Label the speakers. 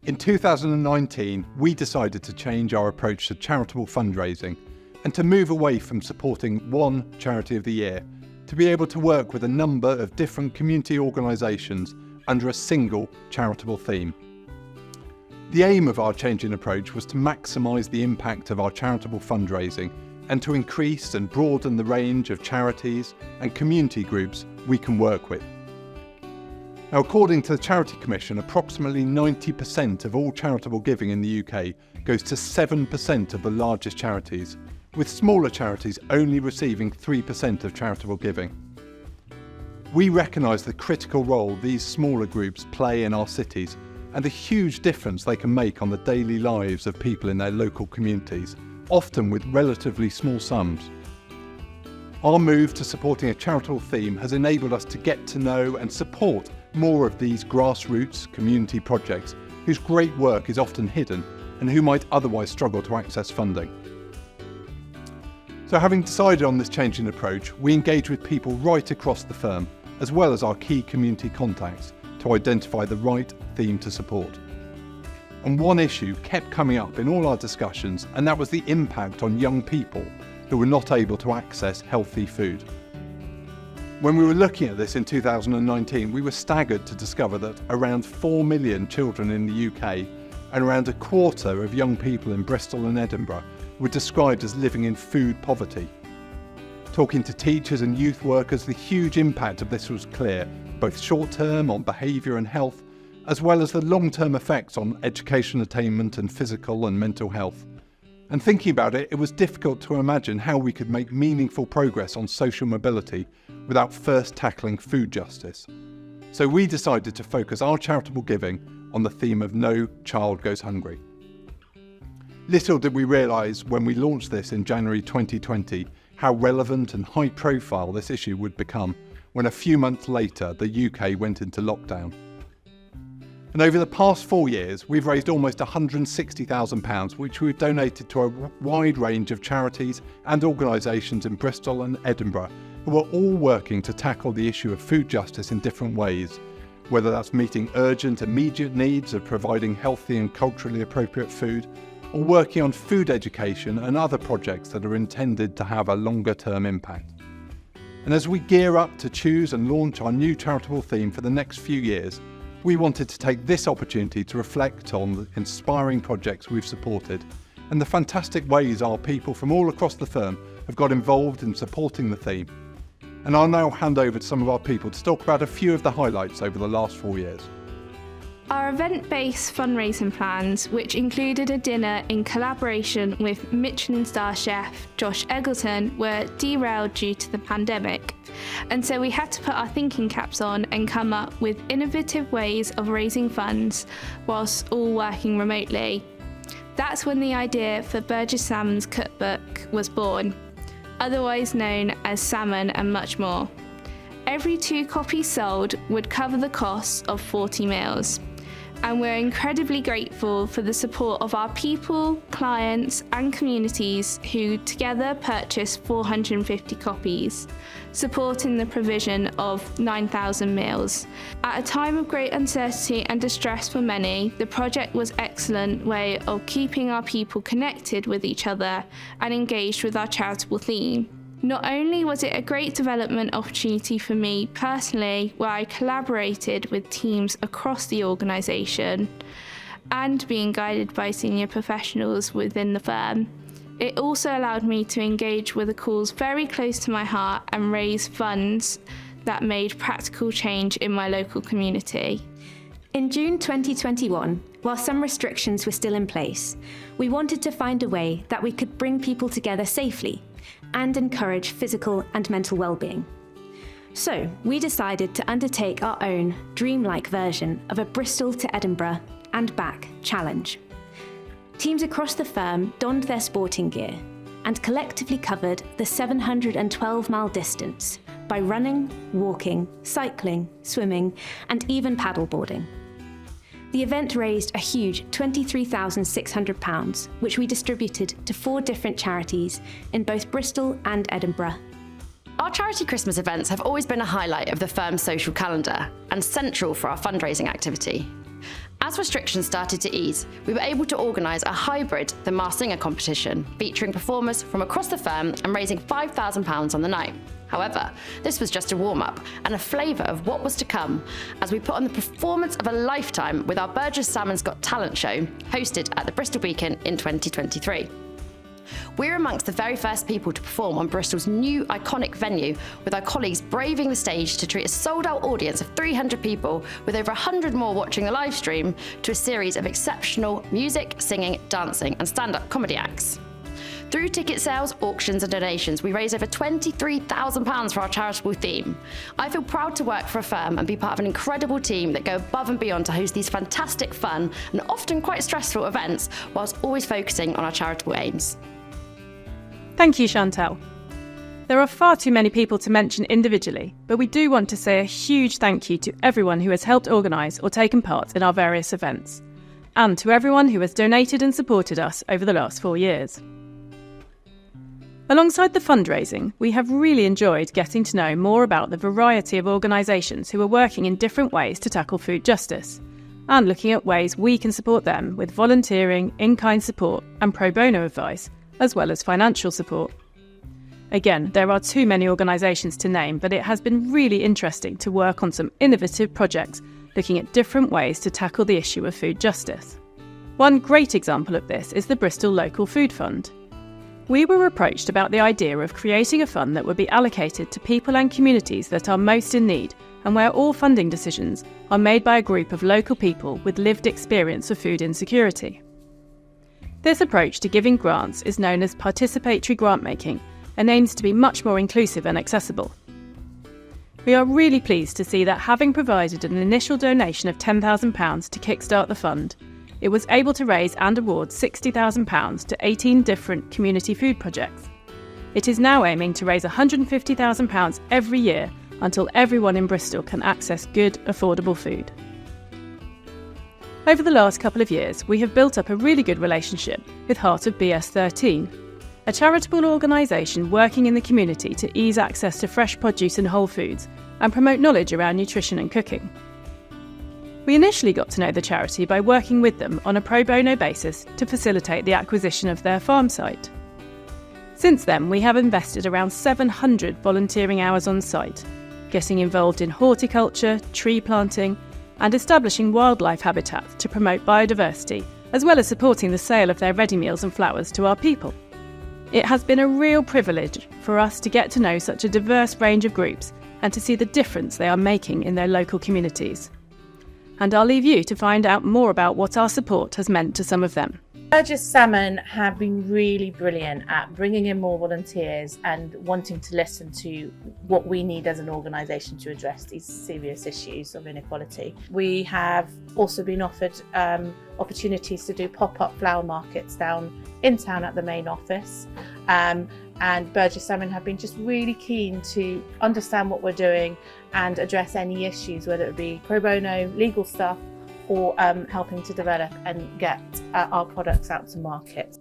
Speaker 1: In 2019, we decided to change our approach to charitable fundraising and to move away from supporting one charity of the year to be able to work with a number of different community organisations under a single charitable theme. The aim of our change in approach was to maximise the impact of our charitable fundraising and to increase and broaden the range of charities and community groups we can work with. Now, according to the Charity Commission, approximately 90% of all charitable giving in the UK goes to 7% of the largest charities, with smaller charities only receiving 3% of charitable giving. We recognise the critical role these smaller groups play in our cities and the huge difference they can make on the daily lives of people in their local communities, often with relatively small sums. Our move to supporting a charitable theme has enabled us to get to know and support more of these grassroots community projects whose great work is often hidden and who might otherwise struggle to access funding. So having decided on this change in approach, we engage with people right across the firm, as well as our key community contacts, to identify the right theme to support. And one issue kept coming up in all our discussions, and that was the impact on young people who were not able to access healthy food. When we were looking at this in 2019, we were staggered to discover that around 4 million children in the UK and around a quarter of young people in Bristol and Edinburgh were described as living in food poverty. Talking to teachers and youth workers, the huge impact of this was clear, both short-term on behaviour and health, as well as the long-term effects on education attainment and physical and mental health. And thinking about it, it was difficult to imagine how we could make meaningful progress on social mobility without first tackling food justice. So we decided to focus our charitable giving on the theme of No Child Goes Hungry. Little did we realise when we launched this in January 2020 how relevant and high profile this issue would become when a few months later the UK went into lockdown. And over the past 4 years, we've raised almost £160,000, which we've donated to a wide range of charities and organisations in Bristol and Edinburgh who are all working to tackle the issue of food justice in different ways, whether that's meeting urgent, immediate needs of providing healthy and culturally appropriate food, or working on food education and other projects that are intended to have a longer-term impact. And as we gear up to choose and launch our new charitable theme for the next few years, we wanted to take this opportunity to reflect on the inspiring projects we've supported and the fantastic ways our people from all across the firm have got involved in supporting the theme. And I'll now hand over to some of our people to talk about a few of the highlights over the last 4 years.
Speaker 2: Our event-based fundraising plans, which included a dinner in collaboration with Michelin star chef Josh Eggleton, were derailed due to the pandemic. And so we had to put our thinking caps on and come up with innovative ways of raising funds whilst all working remotely. That's when the idea for Burgess Salmon's cookbook was born, otherwise known as Salmon and Much More. Every 2 copies sold would cover the costs of 40 meals. And we're incredibly grateful for the support of our people, clients and communities who together purchased 450 copies, supporting the provision of 9,000 meals. At a time of great uncertainty and distress for many, the project was an excellent way of keeping our people connected with each other and engaged with our charitable theme. Not only was it a great development opportunity for me personally, where I collaborated with teams across the organisation and being guided by senior professionals within the firm, it also allowed me to engage with a cause very close to my heart and raise funds that made practical change in my local community.
Speaker 3: In June 2021, while some restrictions were still in place, we wanted to find a way that we could bring people together safely and encourage physical and mental well-being. So we decided to undertake our own dreamlike version of a Bristol to Edinburgh and back challenge. Teams across the firm donned their sporting gear and collectively covered the 712-mile distance by running, walking, cycling, swimming, and even paddleboarding. The event raised a huge £23,600, which we distributed to 4 different charities in both Bristol and Edinburgh.
Speaker 4: Our charity Christmas events have always been a highlight of the firm's social calendar and central for our fundraising activity. As restrictions started to ease, we were able to organise a hybrid The Masked Singer competition, featuring performers from across the firm and raising £5,000 on the night. However, this was just a warm-up and a flavour of what was to come, as we put on the performance of a lifetime with our Burgess Salmon's Got Talent show, hosted at the Bristol Beacon in 2023. We're amongst the very first people to perform on Bristol's new iconic venue, with our colleagues braving the stage to treat a sold-out audience of 300 people, with over 100 more watching the live stream, to a series of exceptional music, singing, dancing and stand-up comedy acts. Through ticket sales, auctions and donations, we raised over £23,000 for our charitable theme. I feel proud to work for a firm and be part of an incredible team that go above and beyond to host these fantastic, fun and often quite stressful events, whilst always focusing on our charitable aims.
Speaker 5: Thank you, Chantal. There are far too many people to mention individually, but we do want to say a huge thank you to everyone who has helped organise or taken part in our various events, and to everyone who has donated and supported us over the last 4 years. Alongside the fundraising, we have really enjoyed getting to know more about the variety of organisations who are working in different ways to tackle food justice, and looking at ways we can support them with volunteering, in-kind support and pro bono advice, as well as financial support. Again, there are too many organisations to name, but it has been really interesting to work on some innovative projects looking at different ways to tackle the issue of food justice. One great example of this is the Bristol Local Food Fund. We were approached about the idea of creating a fund that would be allocated to people and communities that are most in need, and where all funding decisions are made by a group of local people with lived experience of food insecurity. This approach to giving grants is known as participatory grant making and aims to be much more inclusive and accessible. We are really pleased to see that, having provided an initial donation of £10,000 to kickstart the fund, it was able to raise and award £60,000 to 18 different community food projects. It is now aiming to raise £150,000 every year until everyone in Bristol can access good, affordable food. Over the last couple of years, we have built up a really good relationship with Heart of BS13, a charitable organisation working in the community to ease access to fresh produce and whole foods and promote knowledge around nutrition and cooking. We initially got to know the charity by working with them on a pro bono basis to facilitate the acquisition of their farm site. Since then, we have invested around 700 volunteering hours on site, getting involved in horticulture, tree planting, and establishing wildlife habitats to promote biodiversity, as well as supporting the sale of their ready meals and flowers to our people. It has been a real privilege for us to get to know such a diverse range of groups and to see the difference they are making in their local communities. And I'll leave you to find out more about what our support has meant to some of them.
Speaker 6: Burgess Salmon have been really brilliant at bringing in more volunteers and wanting to listen to what we need as an organisation to address these serious issues of inequality. We have also been offered opportunities to do pop-up flower markets down in town at the main office. And Burgess Salmon have been just really keen to understand what we're doing and address any issues, whether it be pro bono, legal stuff, or helping to develop and get our products out to market.